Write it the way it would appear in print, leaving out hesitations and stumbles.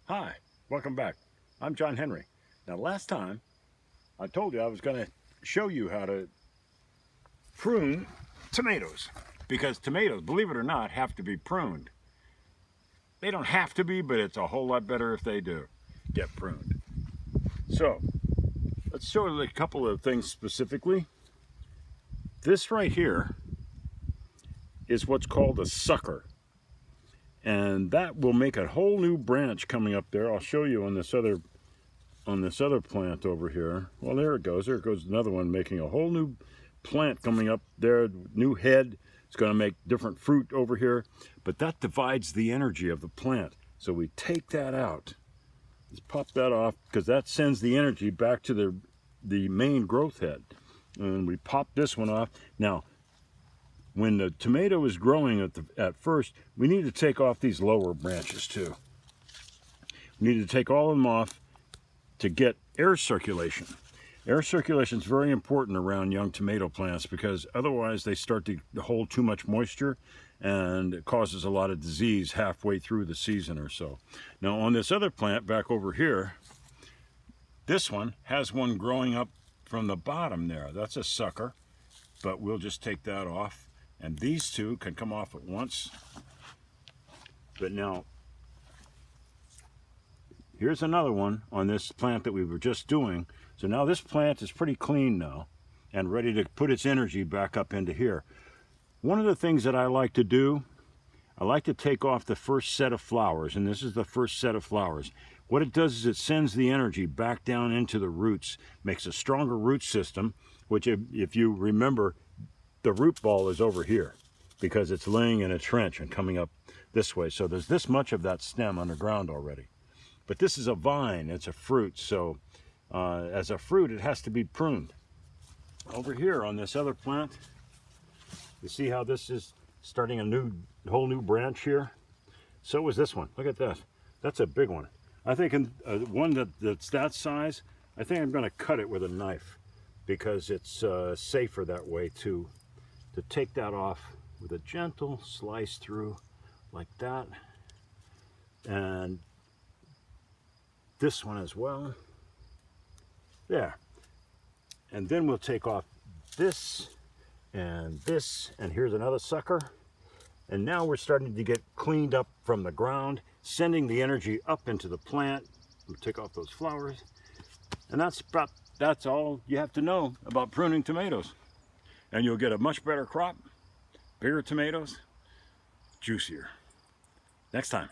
Hi, welcome back. I'm John Henry. Now last time I told you I was going to show you how to prune tomatoes, because tomatoes, believe it or not, have to be pruned. They don't have to be, but it's a whole lot better if they do get pruned. So let's show you a couple of things specifically. This right here is what's called a sucker. And that will make a whole new branch coming up there. I'll show you on this other plant over here. Well, there it goes. There goes another one making a whole new plant coming up there. New head. It's going to make different fruit over here. But that divides the energy of the plant. So we take that out. Just pop that off because that sends the energy back to the main growth head. And we pop this one off. Now, when the tomato is growing at first, we need to take off these lower branches too. We need to take all of them off to get air circulation. Air circulation is very important around young tomato plants because otherwise they start to hold too much moisture and it causes a lot of disease halfway through the season or so. Now on this other plant back over here, this one has one growing up from the bottom there. That's a sucker, but we'll just take that off. And these two can come off at once. But now, here's another one on this plant that we were just doing. So now this plant is pretty clean now and ready to put its energy back up into here. One of the things that I like to do, I like to take off the first set of flowers, and this is the first set of flowers. What it does is it sends the energy back down into the roots, makes a stronger root system, which if you remember, the root ball is over here because it's laying in a trench and coming up this way. So there's this much of that stem underground already. But this is a vine, it's a fruit. So as a fruit, it has to be pruned. Over here on this other plant, you see how this is starting a whole new branch here? So is this one. Look at that. That's a big one. I think one that's that size, I think I'm going to cut it with a knife because it's safer that way too. To take that off with a gentle slice through like that, and this one as well there, and then we'll take off this, and here's another sucker, and now we're starting to get cleaned up from the ground, sending the energy up into the plant. We'll take off those flowers, and that's all you have to know about pruning tomatoes. And you'll get a much better crop, bigger tomatoes, juicier. Next time.